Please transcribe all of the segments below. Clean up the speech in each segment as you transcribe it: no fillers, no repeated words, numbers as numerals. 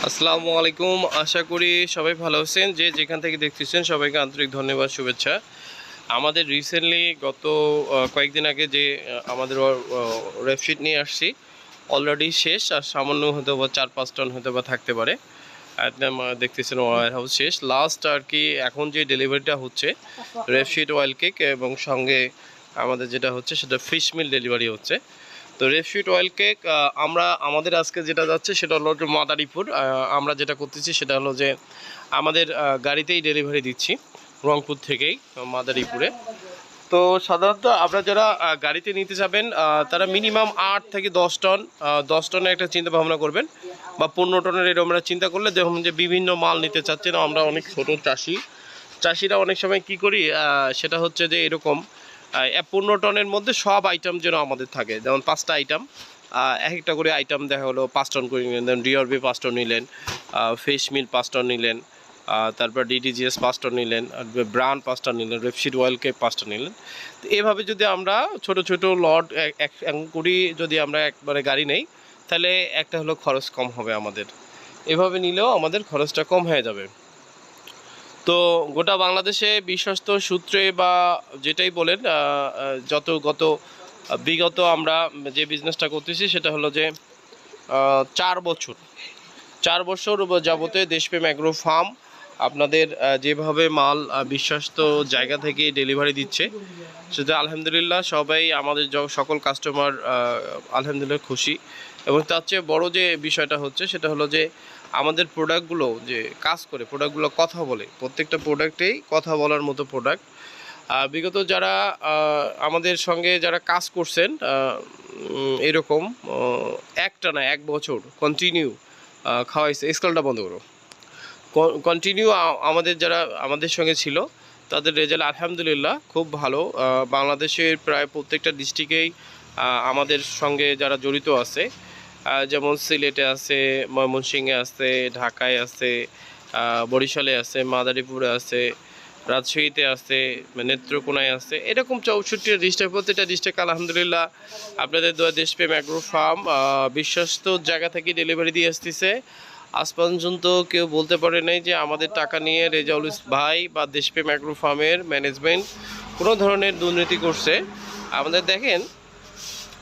আসসালামু আলাইকুম। আশা করি সবাই ভালো আছেন। যে যেখান থেকে দেখতেছেন সবাইকে আন্তরিক ধন্যবাদ, শুভেচ্ছা। আমাদের রিসেন্টলি গত কয়েকদিন আগে যে আমাদের রেপশিট নিয়ে আসছি অলরেডি শেষ, আর সামান্য হয়তো বা 4-5 টন হয়তো বা থাকতে পারে। একদম দেখতেছেন ওয়ার হাউস শেষ লাস্ট আর কি। এখন যে ডেলিভারিটা হচ্ছে রেপশিট অয়েল কেক এবং সঙ্গে আমাদের যেটা হচ্ছে সেটা ফিশ মিল ডেলিভারি হচ্ছে। তো রেপশিট অয়েল কেক আমরা আমাদের আজকে যেটা যাচ্ছে সেটা হলো যে মাদারীপুর। আমরা যেটা করতেছি সেটা হলো যে আমাদের গাড়িতেই ডেলিভারি দিচ্ছি রংপুর থেকেই মাদারীপুরে। তো সাধারণত আপনারা যারা গাড়িতে নিতে যাবেন তারা মিনিমাম 8 থেকে 10 টন 10 টনের একটা চিন্তা ভাবনা করবেন, বা 15 টনের এরকম আমরা চিন্তা করলে দেখুন যে বিভিন্ন মাল নিতে চাচ্ছেন। আমরা অনেক ছোট চাষিরা অনেক সময় কি করি সেটা হচ্ছে যে এরকম 15 টনের মধ্যে সব আইটেম যেন আমাদের থাকে, যেমন 5টা আইটেম, এক একটা করে আইটেম দেখা হলো 5 টন করে নিলেন, যেমন ডিআরবি 5 টন নিলেন, ফিশ মিল 5 টন নিলেন, তারপর ডিটিজিএস 5 টন নিলেন, আর ব্রান্ড 5 টন নিলেন, রেপশিট অয়েল কেক 5 টন নিলেন। তো এভাবে যদি আমরা ছোট ছোট লট এক করি, যদি আমরা একবারে গাড়ি নেই, তাহলে একটা হলো খরচ কম হবে আমাদের। এভাবে নিলেও আমাদের খরচটা কম হয়ে যাবে। তো গোটা বাংলাদেশে বিশ্বস্ত সূত্রে বা যেটাই বলেন বিগত আমরা যে বিজনেসটা করতেছি সেটা হলো যে 4 বছর 4 বছর যাবতে দেশপ্রেম অ্যাগ্রো ফার্ম আপনাদের যেভাবে মাল বিশ্বস্ত জায়গা থেকে ডেলিভারি দিচ্ছে, সেটা আলহামদুলিল্লাহ সবাই আমাদের সকল কাস্টমার আলহামদুলিল্লাহ খুশি। এবং তার চেয়ে বড় যে বিষয়টা হচ্ছে সেটা হলো যে আমাদের প্রোডাক্টগুলো যে কাজ করে, প্রোডাক্টগুলো কথা বলে, প্রত্যেকটা প্রোডাক্টেই কথা বলার মতো প্রোডাক্ট। বিগত যারা আমাদের সঙ্গে যারা কাজ করছেন এরকম একটা না 1 বছর কন্টিনিউ খাওয়াইছে, স্কেলটা বন্ধ করো, কন্টিনিউ আমাদের যারা আমাদের সঙ্গে ছিল তাদের রেজাল্ট আলহামদুলিল্লাহ খুব ভালো। বাংলাদেশের প্রায় প্রত্যেকটা ডিস্ট্রিক্টেই আমাদের সঙ্গে যারা জড়িত আছে, যেমন সিলেটে আছে, ময়মনসিংহে আছে, ঢাকায় আছে, বরিশালে আছে, মাদারীপুরে আছে, রাজশাহীতে আছে, নেত্রকোনায় আছে, এরকম 64টা ডিস্ট্রিক্ট, প্রত্যেকটা ডিস্ট্রিক্ট আলহামদুলিল্লাহ আপনাদের দেশপ্রেম অ্যাগ্রো ফার্ম বিশ্বস্ত জায়গা থেকে ডেলিভারি দিয়ে আসতেছে। আজ পর্যন্ত কেউ বলতে পারে নাই যে আমাদের টাকা নিয়ে রেজাউল ভাই বা দেশপ্রেম অ্যাগ্রো ফার্মের ম্যানেজমেন্ট কোনো ধরনের দুর্নীতি করছে। আমাদের দেখেন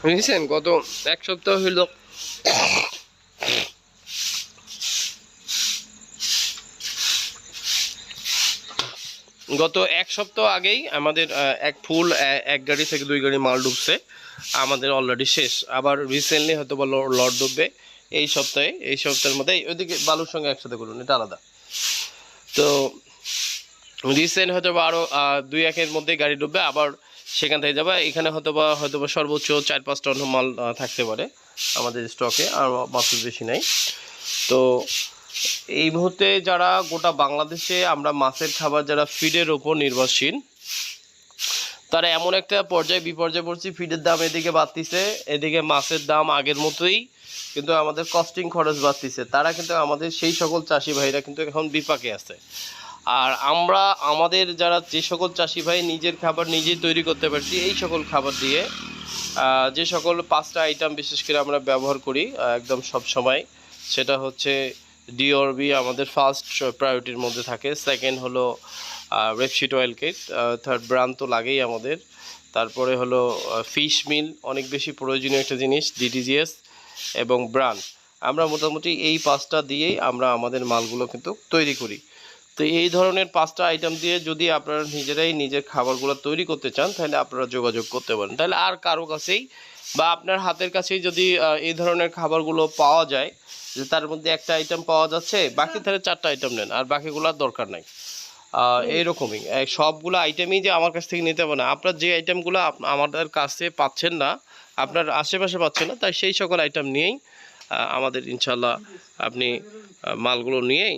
বুঝছেন, গত 1 সপ্তাহ হইল, গত 1 সপ্তাহ আগেই আমাদের এক গাড়ি থেকে 2 গাড়ি মাল ঢুকছে, আমাদের অলরেডি শেষ। আবার রিসেন্টলি হয়তো বা লট ঢুকবে এই সপ্তাহের মধ্যে। ওইদিকে বালুর সঙ্গে একসাথে করুন, এটা আলাদা। তো রিসেন্ট হয়তো বা আরও 2-1-এর মধ্যে গাড়ি ঢুকবে, আবার সেখান থেকে যাবে। এখানে হয়তো বা সর্বোচ্চ 4-5 টন মাল থাকতে পারে আমাদের স্টকে, আর মাত্র বেশি নাই। তো এই মুহূর্তে যারা গোটা বাংলাদেশে আমরা মাছের খাবার যারা ফিডের ওপর নির্ভরশীল, তারা এমন একটা বিপর্যয়ে পড়ছি, ফিডের দাম এদিকে বাড়তিছে, এদিকে মাছের দাম আগের মতোই, কিন্তু আমাদের কস্টিং খরচ বাড়তিছে। তারা কিন্তু আমাদের সেই সকল চাষি ভাইরা কিন্তু এখন বিপাকে আছে। আর আমরা আমাদের যারা যে সকল চাষি ভাই নিজের খাবার নিজেই তৈরি করতে পারছি, এই সকল খাবার দিয়ে যে সকল 5টা আইটেম বিশেষ করে আমরা ব্যবহার করি একদম সব সময়, সেটা হচ্ছে ডিওরবি আমাদের ফার্স্ট প্রায়োরিটির মধ্যে থাকে, সেকেন্ড হলো রেপশিট অয়েল কেক, থার্ড ব্রান্ড তো লাগেই আমাদের, তারপরে হলো ফিশ মিল অনেক বেশি প্রয়োজনীয় একটা জিনিস, ডিটিজিএস এবং ব্রান্ড। আমরা মোটামুটি এই 5টা দিয়েই আমরা আমাদের মালগুলো কিন্তু তৈরি করি। তো এই ধরনের 5টা আইটেম দিয়ে যদি আপনারা নিজেরাই নিজের খাবারগুলো তৈরি করতে চান, তাহলে আপনারা যোগাযোগ করতে পারেন। তাহলে আর কারো কাছেই বা আপনার হাতের কাছেই যদি এই ধরনের খাবারগুলো পাওয়া যায়, যে তার মধ্যে একটা আইটেম পাওয়া যাচ্ছে, বাকি তাহলে 4টা আইটেম নেন, আর বাকিগুলো আর দরকার নাই। এইরকমই সবগুলো আইটেমই যে আমার কাছ থেকে নিতে হবে না। আপনার যে আইটেমগুলো আমাদের কাছে পাচ্ছেন না, আপনার আশেপাশে পাচ্ছেন না, তাই সেই সকল আইটেম নিয়েই আমাদের ইনশাল্লাহ আপনি মালগুলো নিয়েই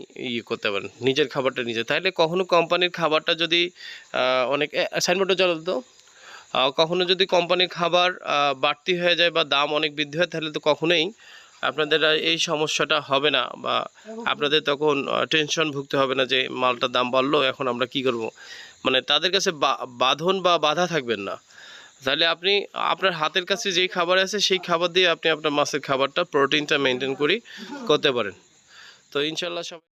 করতে পারেন, নিজের খাবারটা নিজে। তাহলে কখনো কোম্পানির খাবারটা যদি অনেক সাইনবোর্ডে চলো তো, কখনো যদি কোম্পানির খাবার বাড়তি হয়ে যায় বা দাম অনেক বৃদ্ধি হয়, তাহলে তো কখনোই আপনাদের এই সমস্যাটা হবে না, বা আপনাদের তখন টেনশন ভুগতে হবে না যে মালটার দাম বাড়লো, এখন আমরা কি করব। মানে তাদের কাছে বাঁধন বা বাধা থাকবেন না। তাহলে আপনি আপনার হাতের কাছে যেই খাবার আছে সেই খাবার দিয়ে আপনি আপনার মাছের খাবারটা প্রোটিনটা মেনটেন করতে পারেন। তো ইনশাল্লাহ সবাই